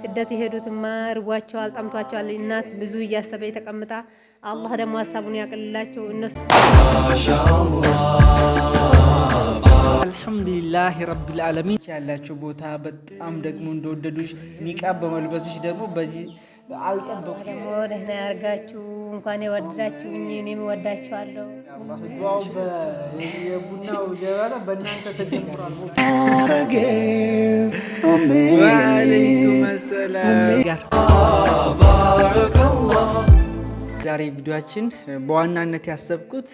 ስደት የሄዱትማ ርቧቸዋል ጠምቷቸዋል እናት ብዙ እያሰበ ተቀምጣ አላህ ደግሞ ሐሳቡን ያቀልላቸው እነሱ አልহামዱሊላህ ረቢል ዓለሚን ያላችሁ ቦታ በጣም ደግሞ እንደወደዱሽ ኒቃብ በመልበስሽ ደግሞ በዚህ አልጠበቁም ወደና ያርጋችሁ እንኳን የወደዳችሁኝ እኔም ወዳችኋለሁ አላህ ዱዓው በየቡናው ጀበራ በእናንተ ተጀምሯል ወአለይኩም ሰላም ባረከላህ ዛሬ ቪዲዮአችን በዋናነት ያሰብኩት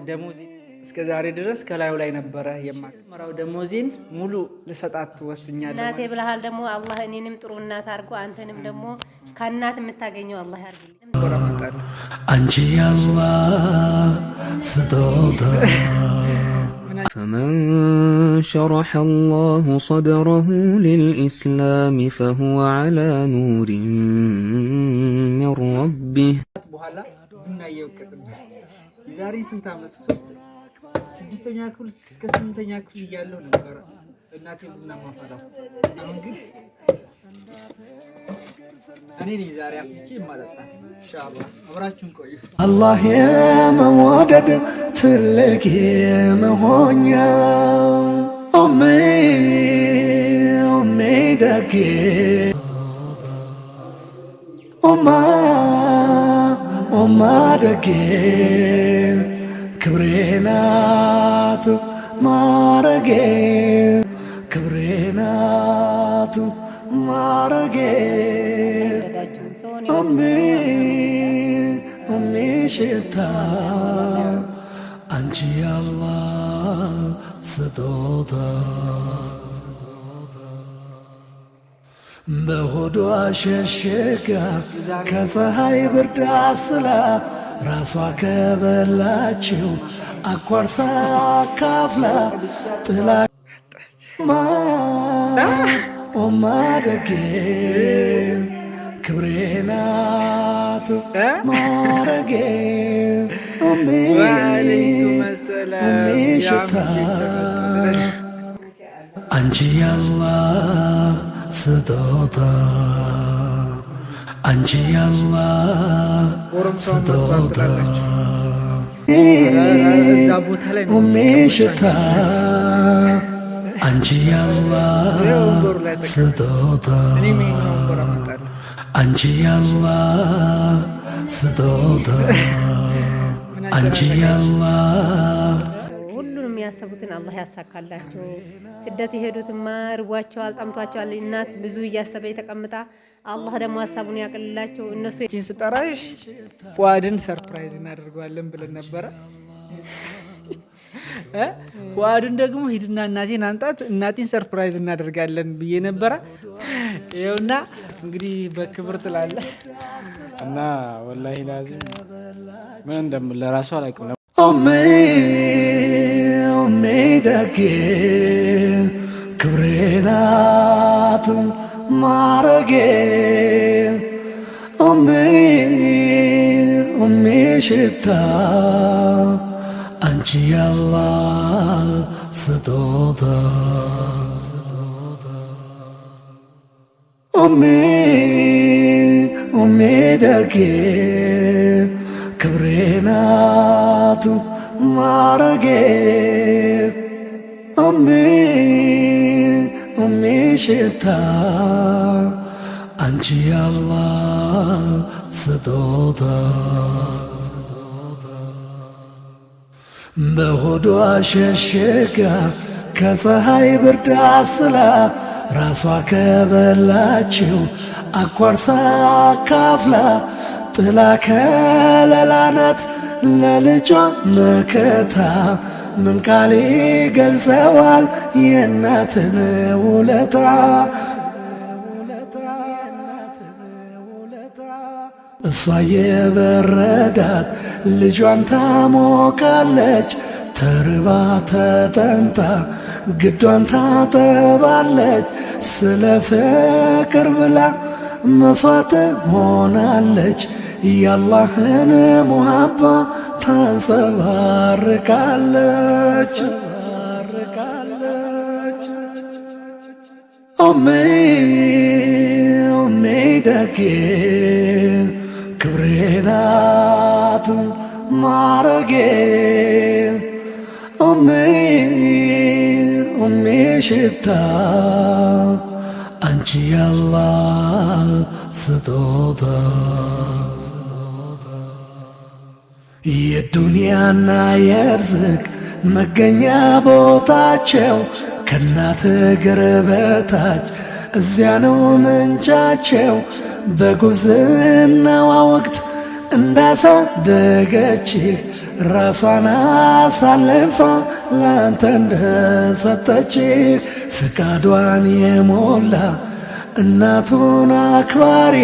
ደሞዝ እስከ ዛሬ ድረስ ከላዩ ላይ ነበረ የማከመራው ደሞዜን ሙሉ ለሰጣት ወስኛለሁ እናቴ ብለሃል ደግሞ አላህ እኔንም ጥሩ እናት አድርጎ አንተንም ደግሞ ከእናት የምታገኘው አላህ ያርግልኝ አንቺ ያላህ ስጦታ فمن شرح الله صدره للإسلام فهو على نور من ربه በኋላ ቡና እየወቀጥን ዛሬ ስንት አመት 6ኛ ክፍል እስከ 8ኛ ክፍል እያለሁ ነበር እናቴ ቡና ማፈላው አሁን ግን እኔ ዛሬ አፍጥቼ ማለጣ ኢንሻአላህ አብራችሁን ቆዩ አላህ የመወደድ ትልቅ የመሆኛ ኦሜ ደጌ ኦማ ደጌ ክብሬናት ማረጌ ክብሬናት ማረጌ ኦሜ ሽታ አንቺ ያላህ ስጦታ በሆዷ ሸሸጋ ከፀሐይ ብርድ አስላ ራሷ ከበላችው አቋርሳ ካፍላ ጥላ ኦማ ደጌ ክብሬናት ማረጌ ኦሜ ሽታ አንቺ ያላህ ስጦታ አንቺ ያላህ ስጦታ ኦሜ ሽታ አንቺ ያላህ ስጦታ አንቺ ያላህ ስጦታ አንቺ ያላህ ሁሉንም ያሰቡትን አላህ ያሳካላቸው ስደት የሄዱትማ ርቧቸዋል ጠምቷቸዋል እናት ብዙ እያሰበ ተቀምጣ አላህ ደግሞ ሐሳቡን ያቀልላቸው እነሱ እቺን ስጠራሽ ፉአድን ሰርፕራይዝ እናደርጋለን ብለን ነበር ፉአድን ደግሞ ሂድና እናቴን አንጣት እናቴን ሰርፕራይዝ እናደርጋለን ብዬ ነበር ይኸውና እንግዲህ በክብር ትላለ እና ወላሂ ላዚም ምን እንደምል ለራሱ አላውቅም ኦሜ ደጌ ክብሬናት ማረጌ ኦሜ ሽታ አንቺ ያላህ ስጦታ ኦሜ ደጌ ክብሬናት ማረጌ ኦሜ ሽታ አንቺ ያላህ ስጦታ በሆዷ ሸሸጋ ከፀሐይ ብርድ አስላ ራሷ ከበላችው አቋርሳ ካፍላ ጥላ ከለላናት ለልጇ መከታ ምን ቃል ይገልጸዋል የእናትን ውለታ እሷ የበረዳት ልጇን ታሞቃለች ተርባ ተጠንታ ግዷን ታጠባለች ስለ ፍቅር ብላ መስዋዕት ሆናለች የአላህን ሙሀባ ታንጸባርቃለች። ኡሜ ኡሜ ደጌ ክብሬ ናት ማረጌ ኡሜ ኡሜ ሽታ አንቺ ያላህ ስጦታ የዱንያና የርዝቅ መገኛ ቦታቸው ከእናት እግር በታች እዚያ ነው ምንጫቸው። በጉብዝናዋ ወቅት እንዳሳደገችህ ራሷን አሳልፋ ላንተ እንደሰጠችህ ፍቃዷን የሞላ እናቱን አክባሪ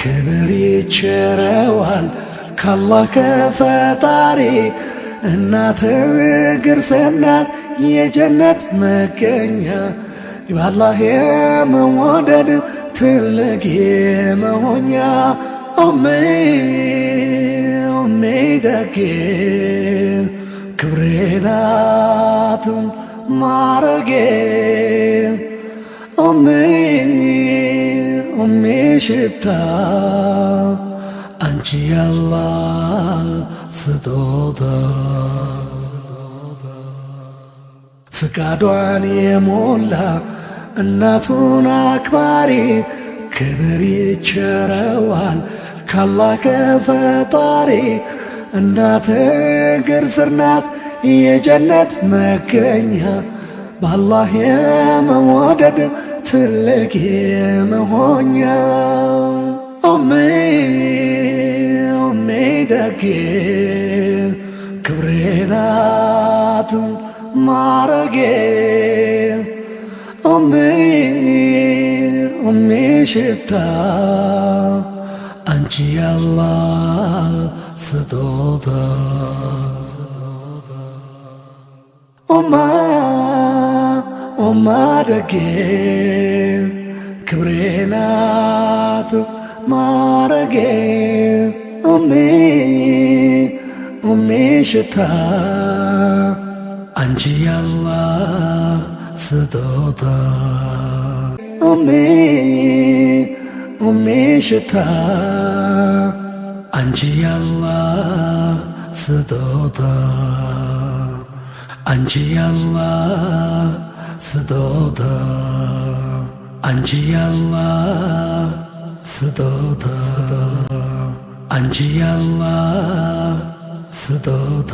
ክብር ይቸረዋል ካላህ ከፈጣሪ። እናት እግር ስናት የጀነት መገኛ ባላህ የመወደድ ትልቅ የመሆኛ ኡሜ ኡሜ ደጌ ክብሬ ናት ማረጌ ኡሜ ኡሜ ሽታ አንቺ ያላህ ስጦታ ፍቃዷን የሞላ እናቱን አክባሪ ክብር ይቸረዋል ካላህ ከፈጣሪ። እናት እግር ስር ናት የጀነት መገኛ በአላህ የመወደድ ትልቅ የመሆኛ ኡሜ ኡሜ ደጌ ክብሬ ናት ማረጌ ኡሜ ኡሜ ሽታ አንቺ ያላህ ስጦታ ኡማ ኡማ ደጌ ክብሬ ናት ማረጌ ኡሜ ኡሜ ሽታ አንቺ ያላህ ስጦታ ኡሜ ኡሜ ሽታ አንቺ ያላህ ስጦታ አንቺ ያላህ ስጦታ አንቺ ያላህ ስጦታ አንቺ ያላህ ስጦታ